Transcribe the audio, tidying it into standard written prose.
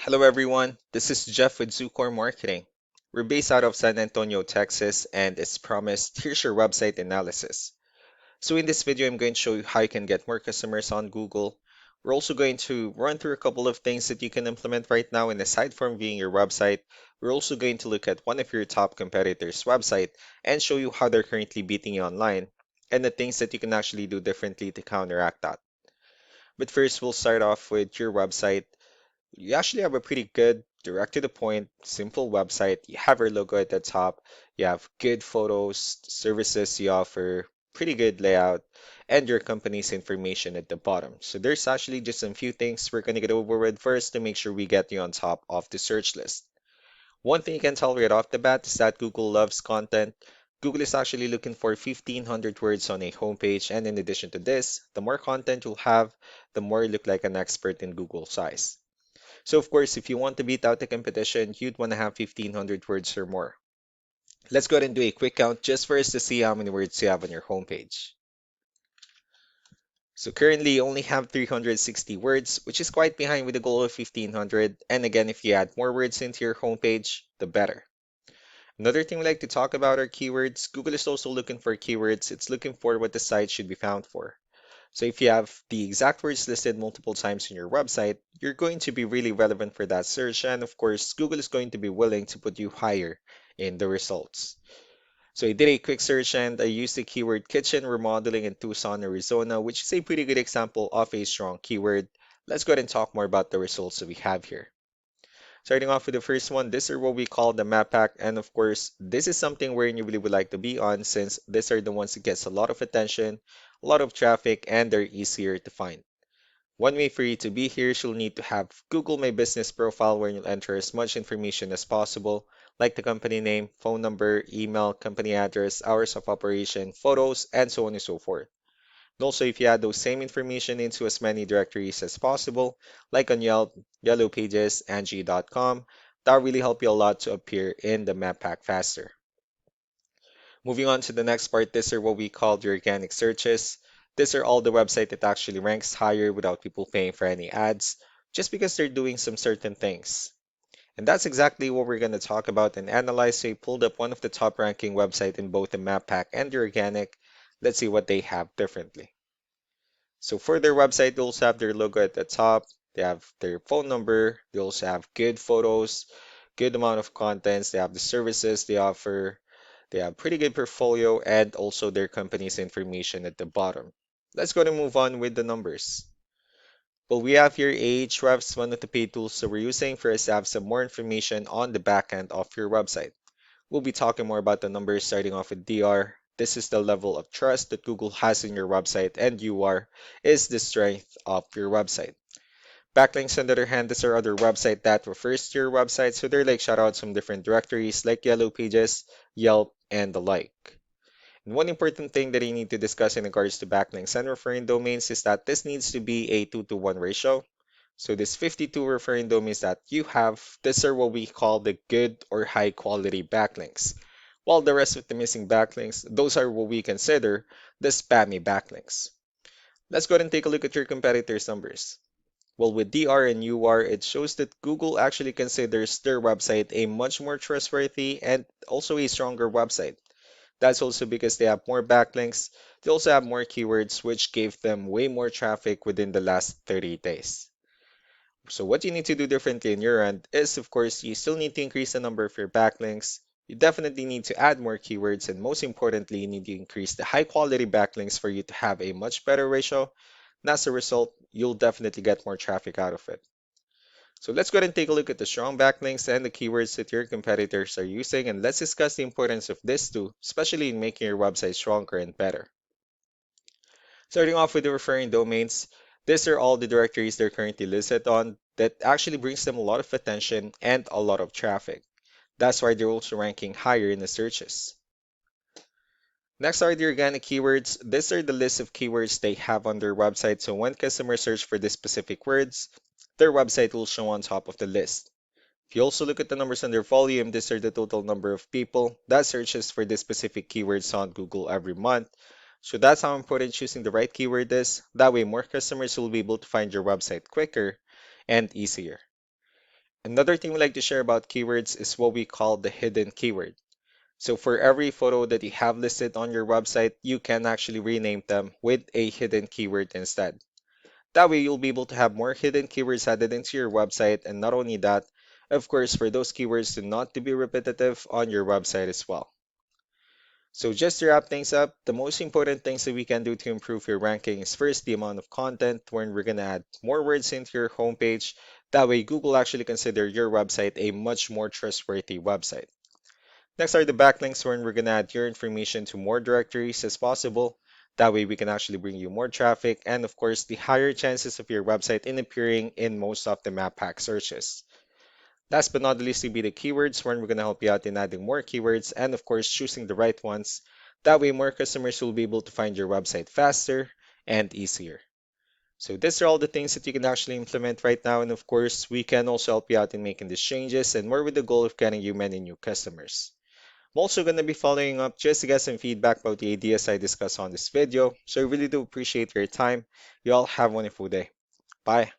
Hello, everyone. This is Jeff with Zucore Marketing. We're based out of San Antonio, Texas, and as promised, here's your website analysis. So, in this video, I'm going to show you how you can get more customers on Google. We're also going to run through a couple of things that you can implement right now, and aside from viewing your website, we're also going to look at one of your top competitors' website and show you how they're currently beating you online and the things that you can actually do differently to counteract that. But first, we'll start off with your website. You actually have a pretty good, direct to the point, simple website. You have your logo at the top. You have good photos, services you offer, pretty good layout, and your company's information at the bottom. So there's actually just a few things we're going to get over with first to make sure we get you on top of the search list. One thing you can tell right off the bat is that Google loves content. Google is actually looking for 1,500 words on a homepage, and in addition to this, the more content you'll have, the more you look like an expert in Google's eyes. So of course, if you want to beat out the competition, you'd want to have 1,500 words or more. Let's go ahead and do a quick count just for us to see how many words you have on your homepage. So currently you only have 360 words, which is quite behind with the goal of 1,500. And again, if you add more words into your homepage, the better. Another thing we like to talk about are keywords. Google is also looking for keywords. It's looking for what the site should be found for. So if you have the exact words listed multiple times in your website, you're going to be really relevant for that search. And of course, Google is going to be willing to put you higher in the results. So I did a quick search and I used the keyword kitchen remodeling in Tucson, Arizona, which is a pretty good example of a strong keyword. Let's go ahead and talk more about the results that we have here. Starting off with the first one, this is what we call the map pack. And of course, this is something where you really would like to be on since these are the ones that gets a lot of attention, a lot of traffic, and they're easier to find. One way for you to be here is you'll need to have Google My Business profile where you'll enter as much information as possible, like the company name, phone number, email, company address, hours of operation, photos, and so on and so forth. And also, if you add those same information into as many directories as possible, like on Yelp, Yellow Pages, Angie.com, that'll really help you a lot to appear in the map pack faster. Moving on to the next part, these are what we call the organic searches. These are all the website that actually ranks higher without people paying for any ads, just because they're doing some certain things. And that's exactly what we're going to talk about and analyze. So I pulled up one of the top ranking website in both the map pack and the organic. Let's see what they have differently. So for their website, they also have their logo at the top. They have their phone number. They also have good photos, good amount of contents. They have the services they offer. They have pretty good portfolio and also their company's information at the bottom. Let's go to move on with the numbers. Well, we have here Ahrefs, one of the paid tools that we're using for us to have some more information on the back end of your website. We'll be talking more about the numbers starting off with DR. This is the level of trust that Google has in your website, and UR is the strength of your website. Backlinks, on the other hand, these are other website that refers to your website, so they're like shoutouts from different directories like Yellow Pages, Yelp, and the like. And one important thing that you need to discuss in regards to backlinks and referring domains is that this needs to be a 2 to 1 ratio. So this 52 referring domains that you have, these are what we call the good or high quality backlinks. While the rest of the missing backlinks, those are what we consider the spammy backlinks. Let's go ahead and take a look at your competitors' numbers. Well, with DR and UR, it shows that Google actually considers their website a much more trustworthy and also a stronger website. That's also because they have more backlinks. They also have more keywords, which gave them way more traffic within the last 30 days. So what you need to do differently in your end is, of course, you still need to increase the number of your backlinks. You definitely need to add more keywords, and most importantly, you need to increase the high quality backlinks for you to have a much better ratio. And as a result, you'll definitely get more traffic out of it. So let's go ahead and take a look at the strong backlinks and the keywords that your competitors are using, and let's discuss the importance of this too, especially in making your website stronger and better. Starting off with the referring domains, these are all the directories they're currently listed on that actually brings them a lot of attention and a lot of traffic. That's why they're also ranking higher in the searches. Next are the organic keywords. These are the list of keywords they have on their website, so when customers search for these specific words, their website will show on top of the list. If you also look at the numbers under volume, these are the total number of people that searches for this specific keywords on Google every month. So that's how important choosing the right keyword is. That way more customers will be able to find your website quicker and easier. Another thing we like to share about keywords is what we call the hidden keyword. So for every photo that you have listed on your website, you can actually rename them with a hidden keyword instead. That way, you'll be able to have more hidden keywords added into your website, and not only that, of course, for those keywords to not to be repetitive on your website as well. So just to wrap things up, the most important things that we can do to improve your ranking is first the amount of content, when we're going to add more words into your homepage. That way, Google actually consider your website a much more trustworthy website. Next are the backlinks, wherein we're going to add your information to more directories as possible. That way we can actually bring you more traffic and of course the higher chances of your website in appearing in most of the map pack searches. Last but not least will be the keywords, wherein we're going to help you out in adding more keywords and of course choosing the right ones. That way more customers will be able to find your website faster and easier. So these are all the things that you can actually implement right now, and of course we can also help you out in making these changes and more with the goal of getting you many new customers. I'm also going to be following up just to get some feedback about the ideas I discussed on this video. So I really do appreciate your time. You all have a wonderful day. Bye.